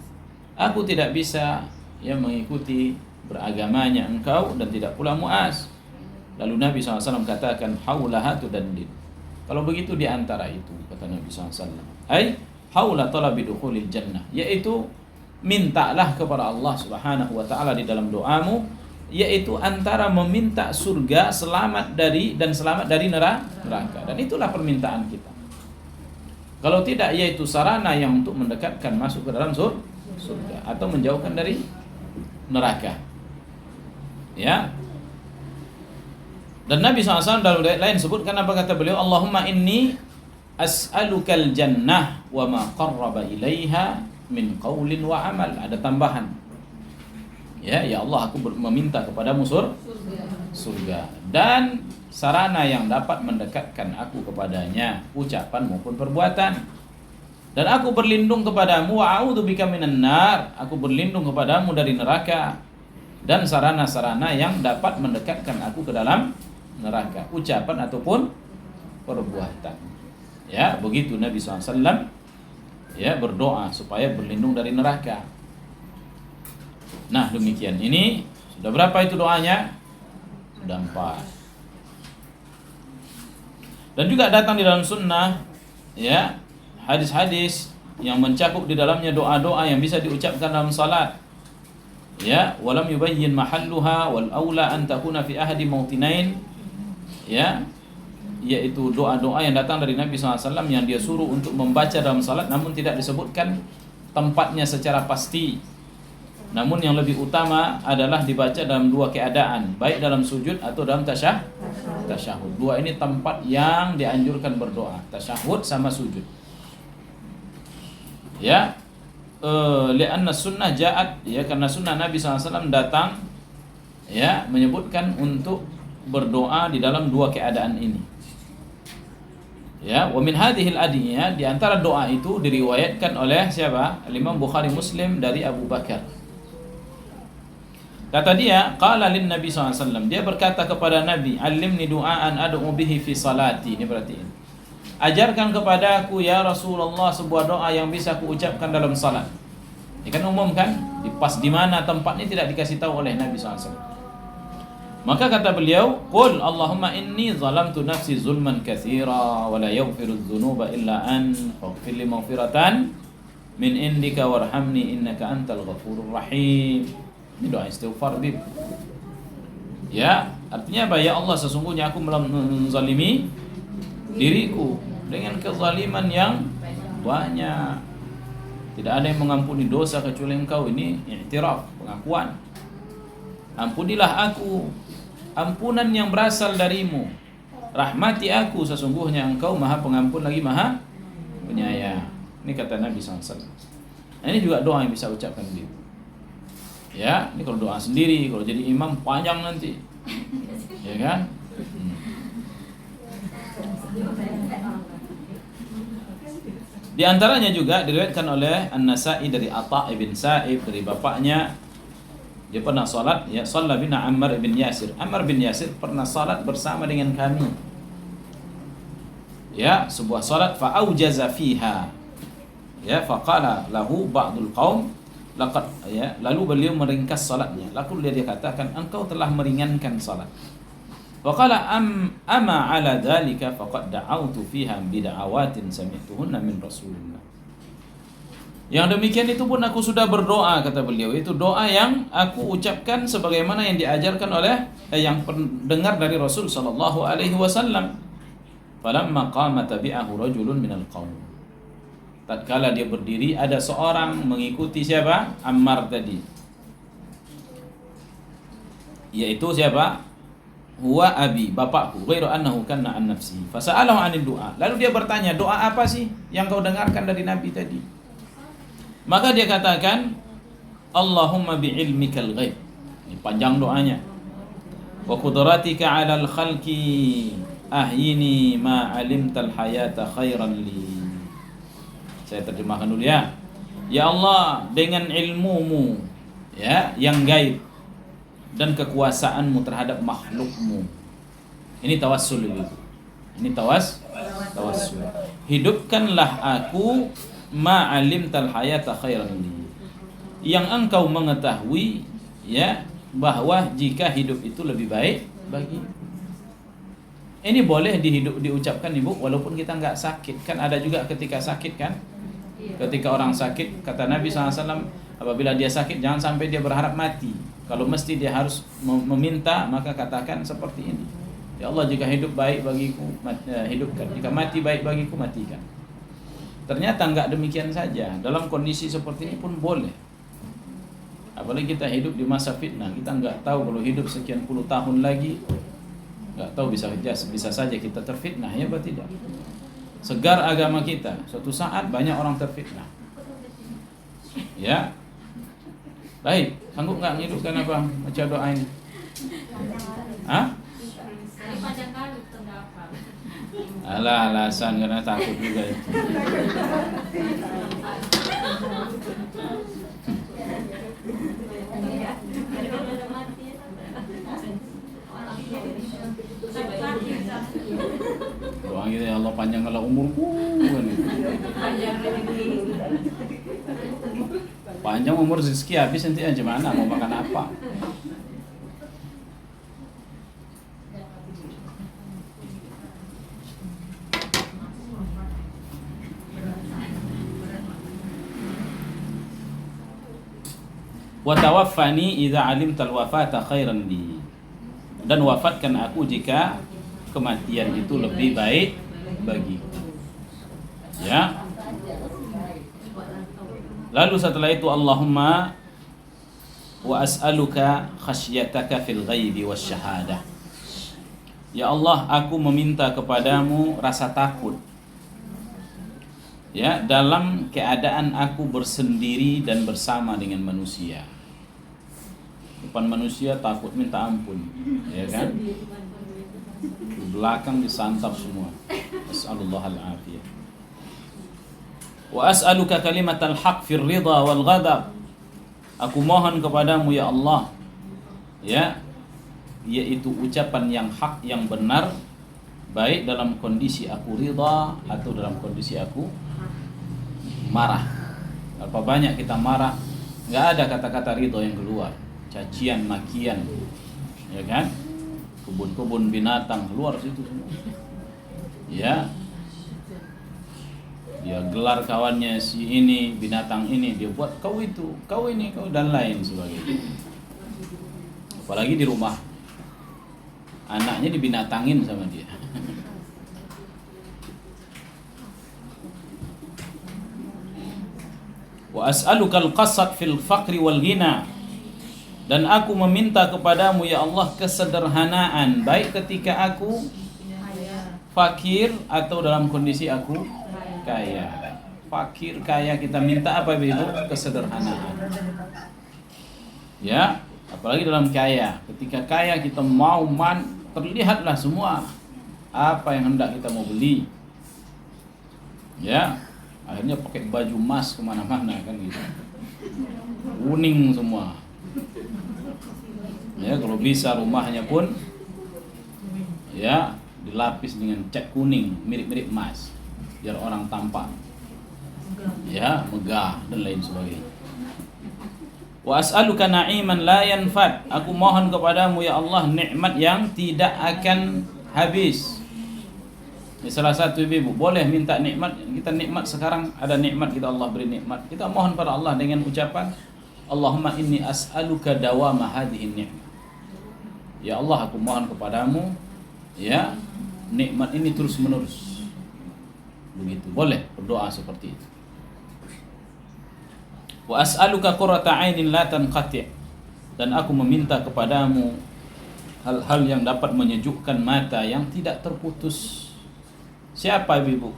Aku tidak bisa mengikuti beragamanya engkau dan tidak pula Mu'adz. Lalu Nabi SAW katakan, haulaha tudandin. Kalau begitu di antara itu, kata Nabi SAW, ai haula talabi dukhulil jannah, yaitu mintalah kepada Allah Subhanahu wa taala di dalam doamu, yaitu antara meminta surga, selamat dari neraka. Dan itulah permintaan kita. Kalau tidak, yaitu sarana yang untuk mendekatkan masuk ke dalam surga atau menjauhkan dari neraka. Ya. Dan Nabi SAW dalam ayat lain sebutkan apa kata beliau, Allahumma inni as'alukal jannah wa ma qarraba ilaiha min qaulin wa amal. Ada tambahan. Ya Allah, aku meminta kepadamu surga dan sarana yang dapat mendekatkan aku kepadanya, ucapan maupun perbuatan. Dan aku berlindung kepadamu, wa a'udzubika minan nar, aku berlindung kepadamu dari neraka. Dan sarana-sarana yang dapat mendekatkan aku ke dalam neraka, ucapan ataupun perbuatan. Ya, begitu Nabi SAW ya berdoa supaya berlindung dari neraka. Nah, demikian. Ini sudah berapa itu doanya? Sudah 4. Dan juga datang di dalam sunnah, ya, hadis-hadis yang mencakup di dalamnya doa-doa yang bisa diucapkan dalam salat. Ya, walam yubayyin mahalluha wal aula an takuna fi ahadi mautinain. Ya, yaitu doa-doa yang datang dari Nabi SAW yang dia suruh untuk membaca dalam salat, namun tidak disebutkan tempatnya secara pasti. Namun yang lebih utama adalah dibaca dalam 2 keadaan, baik dalam sujud atau dalam tasyahud. 2 ini tempat yang dianjurkan berdoa, tasyahud sama sujud. Ya, li'anna sunnah ja'at, ya, karena sunnah Nabi SAW datang ya menyebutkan untuk berdoa di dalam 2 keadaan ini. Ya, wa min hadhil adiyah, di antara doa itu diriwayatkan oleh siapa? Imam Bukhari Muslim dari Abu Bakar. Kata dia, qala lin Nabi SAW, dia berkata kepada Nabi, alimni du'aan ad'u bihi fi salati. Ini berarti ajarkan kepada aku ya Rasulullah sebuah doa yang bisa aku ucapkan dalam salat. Ini kan umum kan? Pas di mana tempatnya tidak dikasih tahu oleh Nabi SAW. Maka kata beliau, qul Allahumma inni zalamtu nafsi zulman katsira wa la yaghfiru dzunuba illa an faghfir li maghfiratan min indika warhamni innaka antal ghafurur rahim. Ini doa istighfar bib. Ya, artinya apa? Ya Allah, sesungguhnya aku menzalimi diriku dengan kezaliman yang banyak. Tidak ada yang mengampuni dosa kecuali Engkau. Ini i'tiraf, pengakuan. Ampunilah aku, ampunan yang berasal darimu. Rahmati aku, sesungguhnya Engkau Maha Pengampun lagi Maha Penyayang. Ini kata Nabi SAW. Nah, ini juga doa yang bisa ucapkan dia. Ya, ini kalau doa sendiri, kalau jadi imam panjang nanti. Ya kan? Di antaranya juga diriwayatkan oleh An-Nasa'i dari Atha ibn Sa'ib dari bapaknya, dia pernah salat, ya, shalla bina Ammar bin Yasir. Ammar bin Yasir pernah salat bersama dengan kami. Ya, sebuah salat fa aujaza fiha. Ya, faqala lahu ba'dul qaum laqad, ya, lalu beliau meringkas salatnya. Lalu dia katakan, engkau telah meringankan salat. Waqala ama ala dzalika faqad da'awtu fiha bid'awatin sami'tuhunna min Rasulillah. Yang demikian itu pun aku sudah berdoa, kata beliau. Itu doa yang aku ucapkan sebagaimana yang diajarkan oleh yang pendengar dari Rasul sallallahu alaihi wasallam. Falamma qama tabi'ahu rajulun minal qaum. Tatkala dia berdiri, ada seorang mengikuti siapa? Ammar tadi. Yaitu siapa? Huwa abi, bapakku, ghairu annahu kanna an nafsi. Fasa'alahu 'anil du'a. Lalu dia bertanya, doa apa sih yang kau dengarkan dari Nabi tadi? Maka dia katakan, Allahumma bi'ilmikal ghaib. Ini panjang doanya. Wa qudratika 'alal khalqi ahyini ma 'alimtal hayata khairan li. Saya terjemahkan dulu ya. Ya Allah, dengan ilmumu ya yang gaib dan kekuasaanmu terhadap makhlukmu. Ini tawassul itu. Ini tawassul. Hidupkanlah aku ma 'alimtal hayata khairan li. Yang engkau mengetahui ya bahwa jika hidup itu lebih baik bagi. Ini boleh diucapkan Ibu walaupun kita enggak sakit. Kan ada juga ketika sakit kan? Ketika orang sakit, kata Nabi SAW, apabila dia sakit jangan sampai dia berharap mati. Kalau mesti dia harus meminta, maka katakan seperti ini. Ya Allah, jika hidup baik bagiku, hidupkan. Jika mati baik bagiku, matikan. Ternyata enggak demikian saja. Dalam kondisi seperti ini pun boleh. Apalagi kita hidup di masa fitnah. Kita enggak tahu kalau hidup sekian puluh tahun lagi, enggak tahu bisa saja kita terfitnah, ya atau tidak. Segar agama kita, suatu saat banyak orang terfitnah. Ya. Baik, sanggup enggak menghidupkan apa? Baca doa ini. Hah? Alah, alasan karena takut juga itu. Doa gitu, ya Allah panjangkanlah umurku. Panjang umur rezeki habis nanti gimana mau makan apa? Wa tawaffani idza 'alimtal wafata khairan li. Dan wafatkan aku jika kematian itu lebih baik bagiku. Ya. Lalu setelah itu Allahumma wa as'aluka khasyataka fil ghaibi wasyahadah. Ya Allah, aku meminta kepadamu rasa takut. Ya, dalam keadaan aku bersendiri dan bersama dengan manusia. Depan manusia takut minta ampun, ya kan? Di belakang disantap semua. As'alullahal afiyah. Wa as'aluka kalimatal haq fir ridha wal ghadab. Aku mohon kepadamu ya Allah, ya, yaitu ucapan yang hak, yang benar, baik dalam kondisi aku ridha atau dalam kondisi aku marah. Berapa banyak kita marah, nggak ada kata-kata ridha yang keluar, cacian, makian, ya kan? Kebun-kebun binatang keluar situ semua. Ya, dia gelar kawannya si ini, binatang ini, dia buat kau itu, kau ini, kau dan lain sebagainya. Apalagi di rumah, anaknya dibinatangin sama dia. Wa as'alukal qasad fil faqri wal ghina. Dan aku meminta kepadamu ya Allah kesederhanaan, baik ketika aku fakir atau dalam kondisi aku kaya. Fakir, kaya, kita minta apa itu? Kesederhanaan. Ya, apalagi dalam kaya. Ketika kaya kita mau terlihatlah semua apa yang hendak kita mau beli. Ya, akhirnya pakai baju emas kemana-mana kan gitu. Kuning semua. Ya, kalau bisa rumahnya pun ya dilapis dengan cat kuning mirip-mirip emas biar orang tampak ya megah dan lain sebagainya. Wa as'aluka na'iman la yanfad. Aku mohon kepadamu ya Allah nikmat yang tidak akan habis. Ini salah satu ibu boleh minta nikmat. Kita nikmat sekarang ada nikmat, kita Allah beri nikmat. Kita mohon pada Allah dengan ucapan Allahumma inni as'aluka dawama hadhihi ni'mah. Ya Allah, aku mohon kepadamu ya nikmat ini terus menerus. Begitu, boleh berdoa seperti itu. Wa as'aluka qurrata 'ainin la tanqati', dan aku meminta kepadamu hal-hal yang dapat menyejukkan mata yang tidak terputus. Siapa ibu?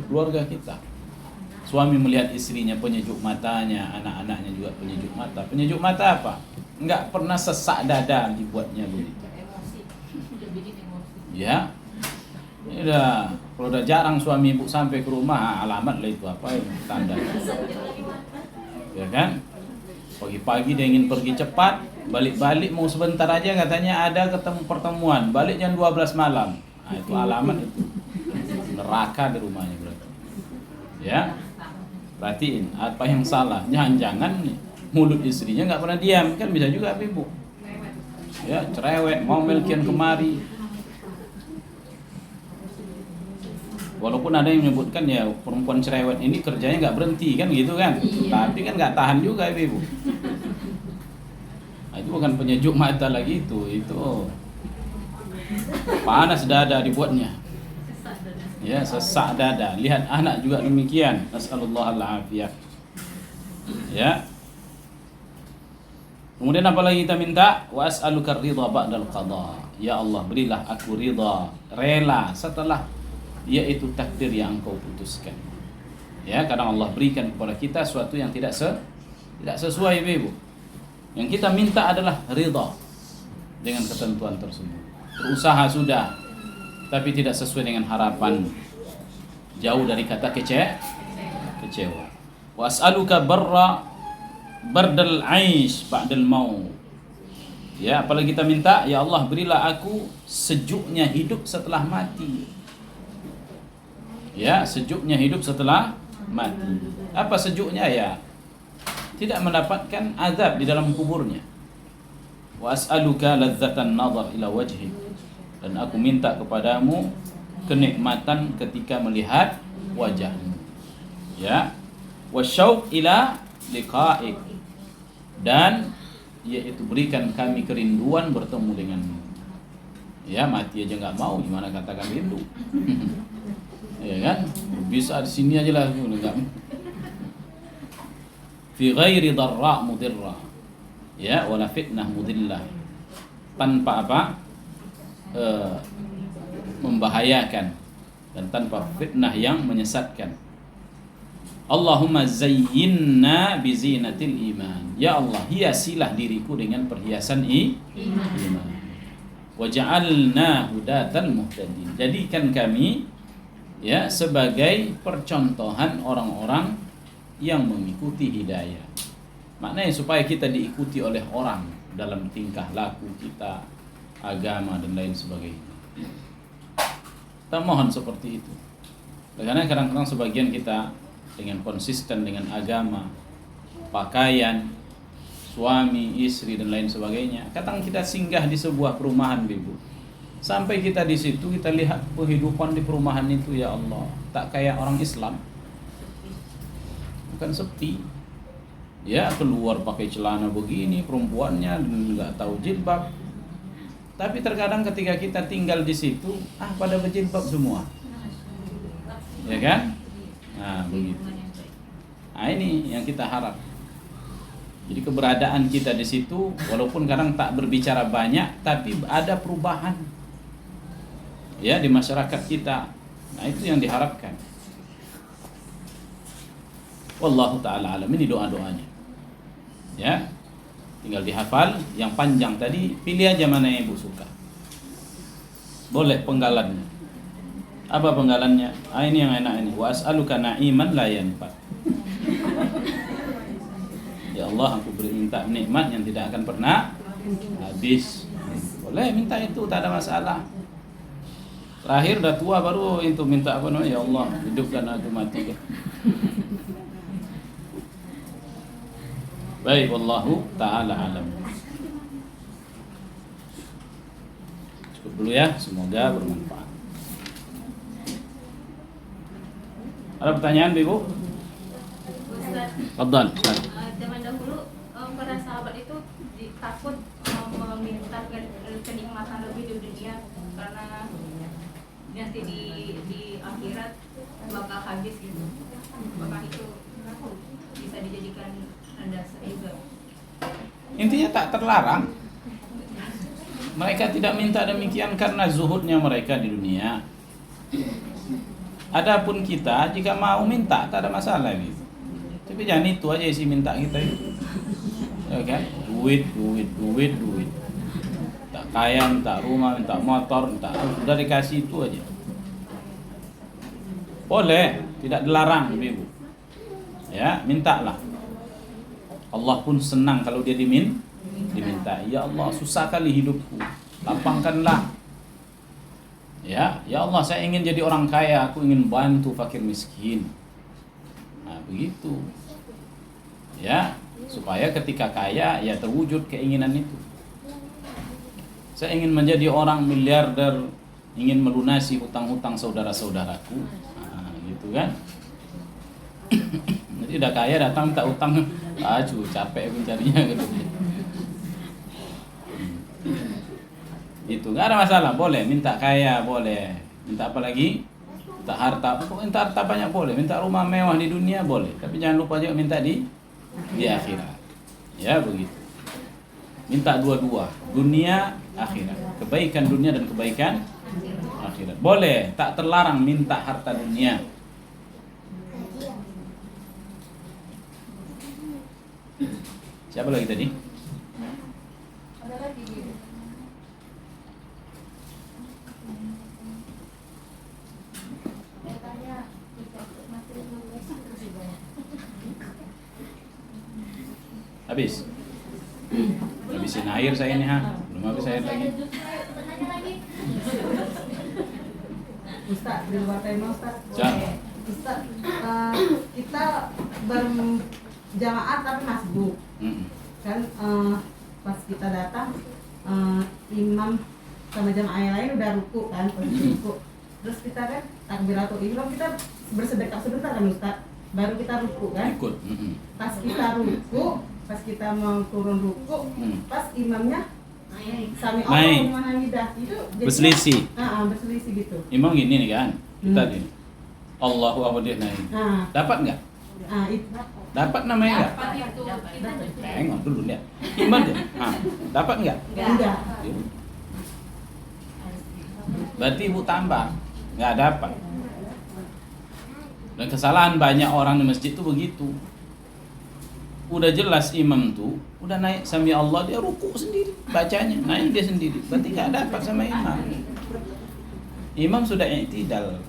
Keluarga kita. Suami melihat istrinya penyejuk matanya, anak-anaknya juga penyejuk mata. Penyejuk mata apa? Enggak pernah sesak dada dibuatnya begitu. Ya. Udah, kalau udah jarang suami ibu sampai ke rumah, alamat lah itu apa ya, tanda. Ya kan? Pagi-pagi dia ingin pergi cepat, balik-balik mau sebentar aja katanya ada ketemu pertemuan, balik jam 12 malam. Nah, itu alamat itu. Neraka di rumahnya berarti. Ya. Perhatiin apa yang salah. Jangan-jangan mulut istrinya nggak pernah diam, kan bisa juga ibu. Ya, cerewet, ngomel kian kemari. Walaupun ada yang menyebutkan ya perempuan cerewet ini kerjanya nggak berhenti kan gitu kan, tapi kan nggak tahan juga ibu. Nah, itu bukan penyejuk mata lagi itu panas dada dibuatnya. Ya, sesak dada. Lihat anak juga demikian. Nasallallahu al-afiyah. Ya. Kemudian apa lagi kita minta? Wa as'aluka ridha ba'dal qada. Ya Allah, berilah aku ridha, rela setelah yaitu takdir yang Engkau putuskan. Ya, kadang Allah berikan kepada kita sesuatu yang tidak sesuai ibu. Yang kita minta adalah ridha dengan ketentuan tersebut. Berusaha sudah, tapi tidak sesuai dengan harapan. Jauh dari kata kecewa. Wa as'aluka bardal aish ba'dal maut. Ya, apalagi kita minta, ya Allah berilah aku sejuknya hidup setelah mati. Ya, sejuknya hidup setelah mati. Apa sejuknya ya? Tidak mendapatkan azab di dalam kuburnya. Wa as'aluka ladzatan nazar ila wajhi. Dan aku minta kepadamu kenikmatan ketika melihat wajahmu. Ya. Wa syauq ila liqa'ik. Dan yaitu berikan kami kerinduan bertemu denganmu. Ya, mati aja enggak mau, gimana katakan rindu? Ya kan? Bisa di sini aja lah enggak. Fi ghairi dharra mudirra. Ya, wala fitnah mudillah. Tanpa apa? Membahayakan dan tanpa fitnah yang menyesatkan. Allahumma zayyinna bizinatil iman. Ya Allah, hiasilah diriku dengan perhiasan iman. Waj'alna hudatan muhtadin. Jadikan kami ya sebagai percontohan orang-orang yang mengikuti hidayah. Maknanya supaya kita diikuti oleh orang dalam tingkah laku kita, agama dan lain sebagainya. Kita mohon seperti itu. Karena kadang-kadang sebagian kita dengan konsisten dengan agama, pakaian, suami, istri dan lain sebagainya. Kadang kita singgah di sebuah perumahan, Ibu. Sampai kita di situ kita lihat kehidupan di perumahan itu, ya Allah, tak kayak orang Islam. Bukan sepi. Ya, keluar pakai celana begini, perempuannya enggak tahu jilbab. Tapi terkadang ketika kita tinggal di situ, pada berjilbab semua. Ya kan? Nah, begitu. Nah, ini yang kita harap. Jadi keberadaan kita di situ, walaupun kadang tak berbicara banyak, tapi ada perubahan. Ya, di masyarakat kita. Nah, itu yang diharapkan. Wallahu ta'ala alam. Ini doa-doanya. Ya. Tinggal dihafal. Yang panjang tadi, pilih aja mana yang Ibu suka. Boleh penggalannya. Apa penggalannya? Ini yang enak ini. Wa as'aluka na'iman la yanfad. Ya Allah, aku minta nikmat yang tidak akan pernah habis. Boleh minta itu, tak ada masalah. Terakhir udah tua baru itu minta apa namanya, ya Allah hidupkan aku mati. Baik, wallahu ta'ala alam. Cukup dulu ya, semoga bermanfaat. Ada pertanyaan, Ibu? Ustaz, Fadhal. zaman dahulu para sahabat itu takut meminta kenikmatan lebih di dunia karena nanti di akhirat bakal habis gitu. Apakah itu bisa dijadikan dasar juga? Intinya tak terlarang. Mereka tidak minta demikian karena zuhudnya mereka di dunia. Adapun kita jika mau minta tak ada masalah gitu. Tapi jangan itu aja isi minta kita itu. Ya kan? Duit. Tak kaya, minta rumah, minta motor, minta sudah dikasih itu aja. Boleh, tidak dilarang Ibu. Ya, mintalah. Allah pun senang kalau dia diminta. Ya Allah, susah kali hidupku. Lapangkanlah. Ya Allah, saya ingin jadi orang kaya, aku ingin bantu fakir miskin. Nah, begitu. Ya, supaya ketika kaya ya terwujud keinginan itu. Saya ingin menjadi orang miliarder, ingin melunasi hutang-hutang saudara-saudaraku. Nah, gitu kan? Jadi udah kaya datang minta utang, capek mencarinya gitu. Itu nggak ada masalah, boleh minta kaya, boleh minta apa lagi, minta harta, minta harta banyak boleh, minta rumah mewah di dunia boleh, tapi jangan lupa juga minta di akhirat. Ya begitu, minta dua-dua, dunia akhirat, kebaikan dunia dan kebaikan akhirat. Boleh, tak terlarang minta harta dunia. Siapa lagi tadi? Ada lagi. Habis? Habisin air saya ini belum habis air lagi. Ustaz, di luar tema Ustaz. Ustaz, kita berjamaah tapi masbuk. Kan pas kita datang imam sama jamaah yang lain udah ruku kan, posisi ruku. Terus kita kan takbiratul ihram, kita bersedekap sebentar kan Ustaz. Baru kita ruku kan? Ikut. Pas kita ruku, pas kita mau turun ruku, pas imamnya sami Allah wa hamidah itu berselisih. Berselisih gitu. Imam gini nih kan, kita gini. Allahu akbar dia naik. Dapat nggak? Dapat namanya nggak? Dapat itu. Tengok dulu lihat. Imam dia. Dapat nggak? Enggak. Berarti ibu tambah, nggak dapat. Dan kesalahan banyak orang di masjid itu begitu. Udah jelas imam tuh udah naik sami Allah, dia ruku sendiri bacanya, naik dia sendiri, berarti nggak dapat sama imam. Imam sudah i'tidal,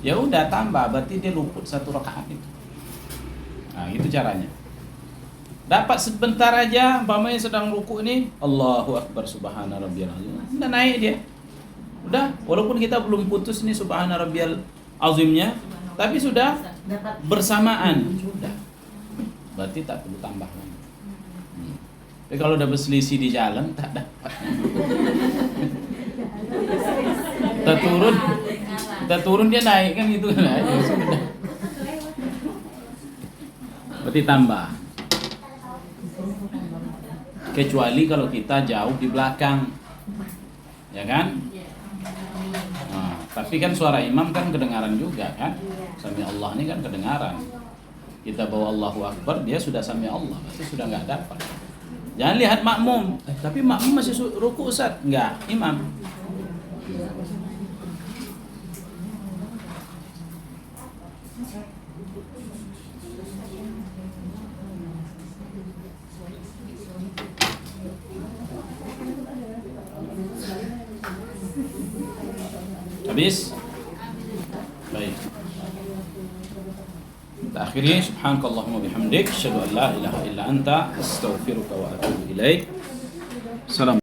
ya udah tambah, berarti dia luput satu rakaat itu. Nah itu caranya. Dapat sebentar aja, umpamanya sedang ruku ini, Allahu akbar subhana rabbiyal azim, udah naik dia, udah walaupun kita belum putus nih subhana rabbiyal azimnya, tapi sudah bersamaan, sudah. Berarti tak perlu tambah lagi. Tapi kalau udah berselisih di jalan tak dapat. Kita turun dia naik kan gitu kan. Berarti tambah. Kecuali kalau kita jauh di belakang, ya kan? Nah, tapi kan suara imam kan kedengaran juga kan? Sami Allah ini kan kedengaran. Kita bawa Allahu Akbar, dia sudah sami Allah, berarti sudah nggak dapat. Jangan lihat makmum, tapi makmum masih ruku Ustaz. Enggak, imam. Habis? Baik. Akhirnya subhanakallahumma bihamdik asyhadu an la ilaha illa anta astaghfiruka wa atubu ilaik. Assalamualaikum.